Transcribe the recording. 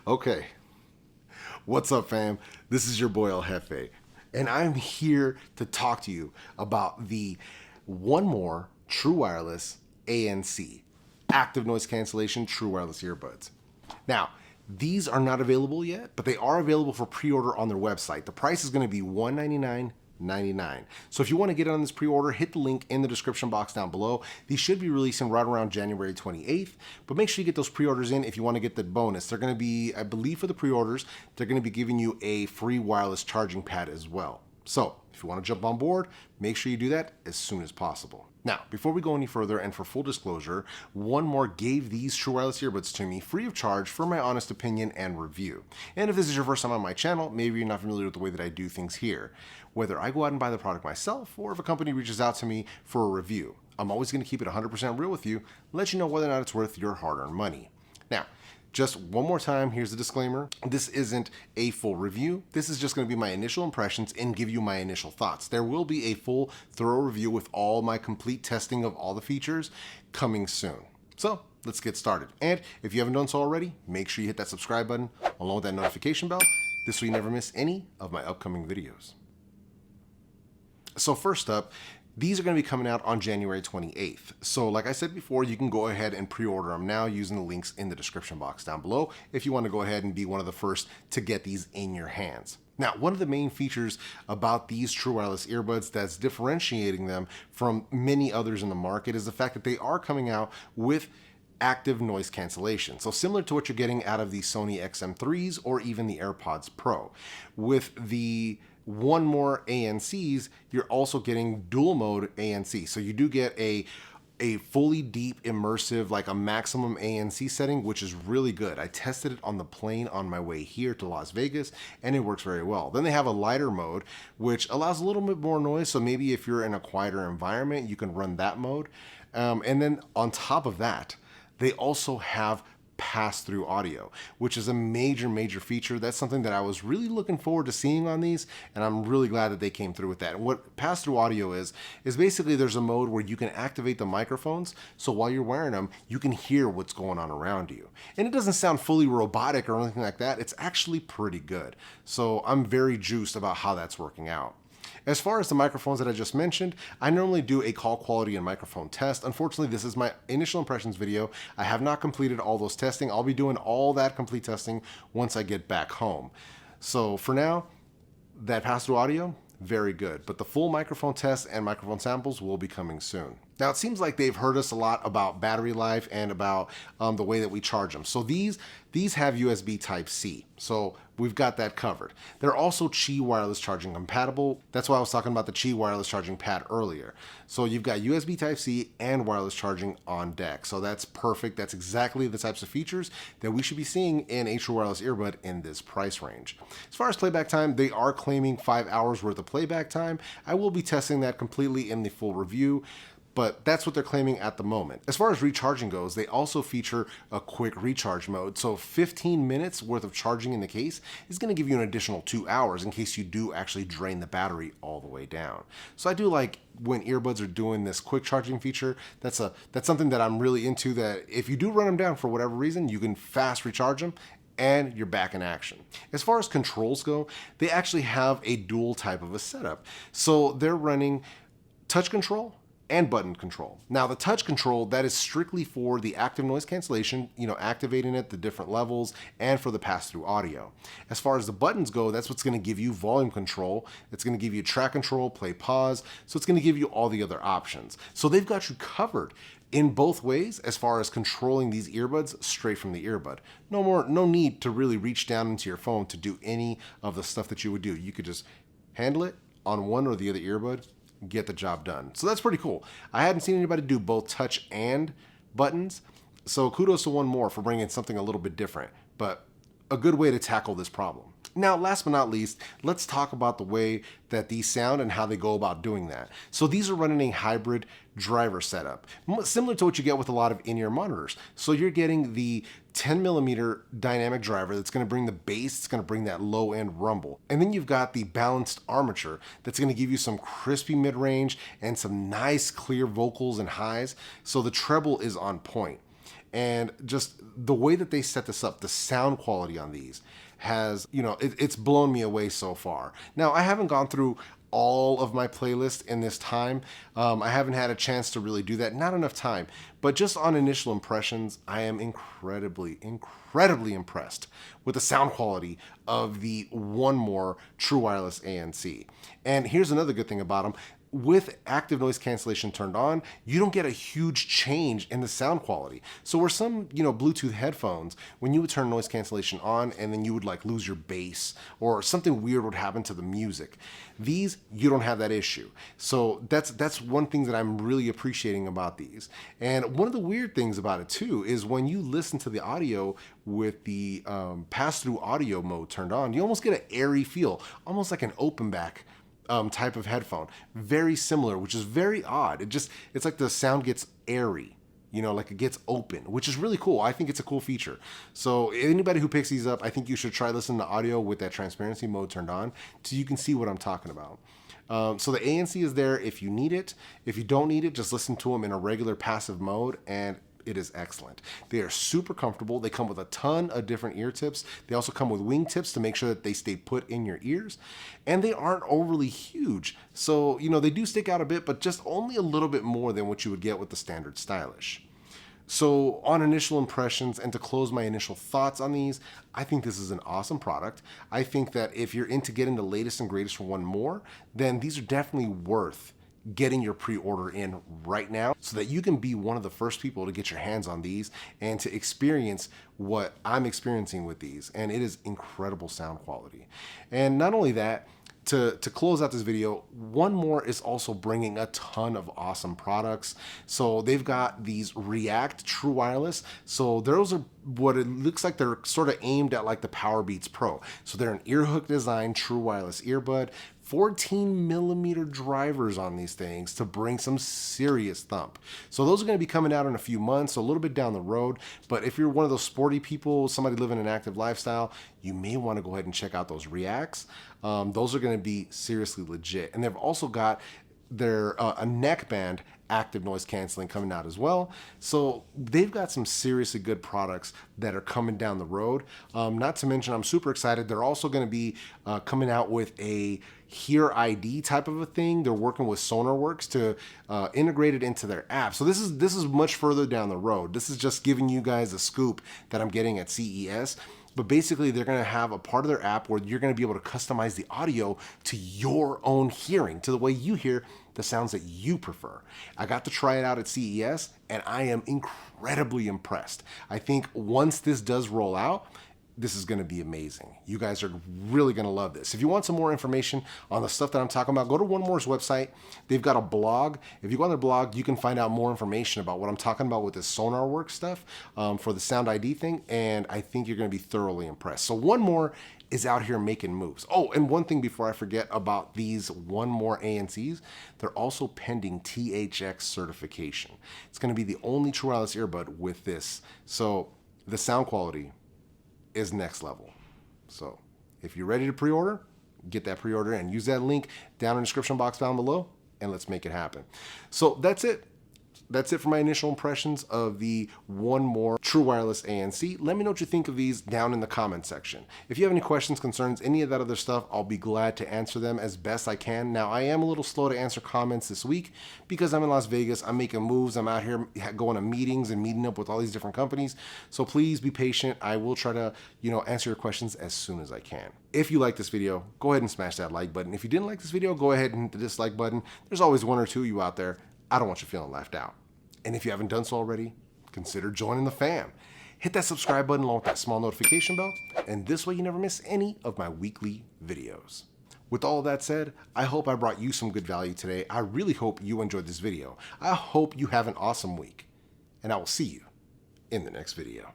Okay, what's up, fam? This is your boy El Jefe, and I'm here to talk to you about the one more True Wireless ANC, active noise cancellation True Wireless earbuds. Now, these are not available yet, but they are available for pre-order on their website. The price is going to be $199.99. So if you want to get on this pre-order, hit the link in the description box down below. These should be releasing right around January 28th, but make sure you get those pre-orders in if you want to get the bonus. They're going to be, I believe for the pre-orders, they're going to be giving you a free wireless charging pad as well. So if you want to jump on board, make sure you do that as soon as possible. Now, before we go any further, and for full disclosure, One More gave these True Wireless earbuds to me free of charge for my honest opinion and review. And if this is your first time on my channel, maybe you're not familiar with the way that I do things here. Whether I go out and buy the product myself, or if a company reaches out to me for a review, I'm always going to keep it 100% real with you, let you know whether or not it's worth your hard-earned money. Now, just one more time, here's the disclaimer. This isn't a full review. This is just going to be my initial impressions and give you my initial thoughts. There will be a full, thorough review with all my complete testing of all the features coming soon. So let's get started. And if you haven't done so already, make sure you hit that subscribe button along with that notification bell. This way you never miss any of my upcoming videos. So first up, these are going to be coming out on January 28th. So like I said before, you can go ahead and pre-order them now using the links in the description box down below if you want to go ahead and be one of the first to get these in your hands. Now, one of the main features about these True Wireless earbuds that's differentiating them from many others in the market is the fact that they are coming out with active noise cancellation. So similar to what you're getting out of the Sony XM3s or even the AirPods Pro. With the One More ANCs, you're also getting dual mode ANC. So you do get a fully deep immersive, like a maximum ANC setting, which is really good. I tested it on the plane on my way here to Las Vegas, and it works very well. Then they have a lighter mode, which allows a little bit more noise. So maybe if you're in a quieter environment, you can run that mode. And then on top of that, they also have pass-through audio, which is a major feature. That's something that I was really looking forward to seeing on these, and I'm really glad that they came through with that. And what pass-through audio is basically there's a mode where you can activate the microphones, so while you're wearing them, you can hear what's going on around you. And it doesn't sound fully robotic or anything like that. It's actually pretty good. So I'm very juiced about how that's working out. As far as the microphones that I just mentioned, I normally do a call quality and microphone test. Unfortunately, this is my initial impressions video. I have not completed all those testing. I'll be doing all that complete testing once I get back home. So for now, that pass-through audio, very good. But the full microphone test and microphone samples will be coming soon. Now, it seems like they've heard us a lot about battery life and about the way that we charge them. So these have USB Type-C. So we've got that covered. They're also Qi wireless charging compatible. That's why I was talking about the Qi wireless charging pad earlier. So you've got USB Type-C and wireless charging on deck. So that's perfect. That's exactly the types of features that we should be seeing in a True Wireless earbud in this price range. As far as playback time, they are claiming 5 hours worth of playback time. I will be testing that completely in the full review, but that's what they're claiming at the moment. As far as recharging goes, they also feature a quick recharge mode. So 15 minutes worth of charging in the case is going to give you an additional 2 hours in case you do actually drain the battery all the way down. So I do like when earbuds are doing this quick charging feature. That's something that I'm really into, that if you do run them down for whatever reason, you can fast recharge them and you're back in action. As far as controls go, they actually have a dual type of a setup. So they're running touch control and button control. Now the touch control, that is strictly for the active noise cancellation, activating it, the different levels, and for the pass-through audio. As far as the buttons go, that's what's gonna give you volume control. It's gonna give you track control, play, pause. So it's gonna give you all the other options. So they've got you covered in both ways as far as controlling these earbuds straight from the earbud. No need to really reach down into your phone to do any of the stuff that you would do. You could just handle it on one or the other earbud, get the job done. So that's pretty cool. I hadn't seen anybody do both touch and buttons, so kudos to One More for bringing something a little bit different, but a good way to tackle this problem. Now, last but not least, let's talk about the way that these sound and how they go about doing that. So these are running a hybrid driver setup, similar to what you get with a lot of in-ear monitors. So you're getting the 10mm dynamic driver that's going to bring the bass, it's going to bring that low-end rumble. And then you've got the balanced armature that's going to give you some crispy mid-range and some nice clear vocals and highs. So the treble is on point. And just the way that they set this up, the sound quality on these has, it's blown me away so far. Now, I haven't gone through all of my playlist in this time. I haven't had a chance to really do that, not enough time. But just on initial impressions, I am incredibly impressed with the sound quality of the One More True Wireless ANC. And here's another good thing about them. With active noise cancellation turned on, you don't get a huge change in the sound quality. So where some, Bluetooth headphones, when you would turn noise cancellation on and then you would like lose your bass or something weird would happen to the music. These, you don't have that issue. So that's one thing that I'm really appreciating about these. And one of the weird things about it too is when you listen to the audio with the pass-through audio mode turned on, you almost get an airy feel, almost like an open back type of headphone. Very similar, which is very odd. It's like the sound gets airy, like it gets open, which is really cool. I think it's a cool feature. So anybody who picks these up, I think you should try listening to audio with that transparency mode turned on so you can see what I'm talking about. So the ANC is there if you need it. If you don't need it, just listen to them in a regular passive mode and it is excellent. They are super comfortable. They come with a ton of different ear tips. They also come with wing tips to make sure that they stay put in your ears. And they aren't overly huge. So, they do stick out a bit, but just only a little bit more than what you would get with the standard stylish. So on initial impressions and to close my initial thoughts on these, I think this is an awesome product. I think that if you're into getting the latest and greatest for One More, then these are definitely worth getting your pre-order in right now so that you can be one of the first people to get your hands on these and to experience what I'm experiencing with these. And it is incredible sound quality. And not only that, to close out this video, One More is also bringing a ton of awesome products. So they've got these React True Wireless. So those are what it looks like they're sort of aimed at like the Powerbeats Pro. So they're an ear hook design True Wireless earbud. 14mm drivers on these things to bring some serious thump. So those are going to be coming out in a few months, so a little bit down the road. But if you're one of those sporty people, somebody living an active lifestyle, you may want to go ahead and check out those Reacts. Those are going to be seriously legit. And they've also got their a neckband active noise canceling coming out as well. So they've got some seriously good products that are coming down the road. Not to mention, I'm super excited. They're also going to be coming out with a Hear ID type of a thing. They're working with SonarWorks to integrate it into their app. So this is much further down the road. This is just giving you guys a scoop that I'm getting at CES. But basically, they're going to have a part of their app where you're going to be able to customize the audio to your own hearing, to the way you hear the sounds that you prefer. I got to try it out at CES, and I am incredibly impressed. I think once this does roll out, this is going to be amazing. You guys are really going to love this. If you want some more information on the stuff that I'm talking about, go to One More's website. They've got a blog. If you go on their blog, you can find out more information about what I'm talking about with this SonarWorks stuff for the Sound ID thing, and I think you're going to be thoroughly impressed. So One More is out here making moves. Oh, and one thing before I forget about these One More ANCs, they're also pending THX certification. It's going to be the only True Wireless earbud with this. So the sound quality is next level. So if you're ready to pre-order, get that pre-order in. Use that link down in the description box down below and let's make it happen. So that's it. That's it for my initial impressions of the One More True Wireless ANC. Let me know what you think of these down in the comment section. If you have any questions, concerns, any of that other stuff, I'll be glad to answer them as best I can. Now, I am a little slow to answer comments this week because I'm in Las Vegas. I'm making moves. I'm out here going to meetings and meeting up with all these different companies. So please be patient. I will try to, answer your questions as soon as I can. If you like this video, go ahead and smash that like button. If you didn't like this video, go ahead and hit the dislike button. There's always one or two of you out there. I don't want you feeling left out. And if you haven't done so already, consider joining the fam. Hit that subscribe button along with that small notification bell, and this way you never miss any of my weekly videos. With all of that said, I hope I brought you some good value today. I really hope you enjoyed this video. I hope you have an awesome week, and I will see you in the next video.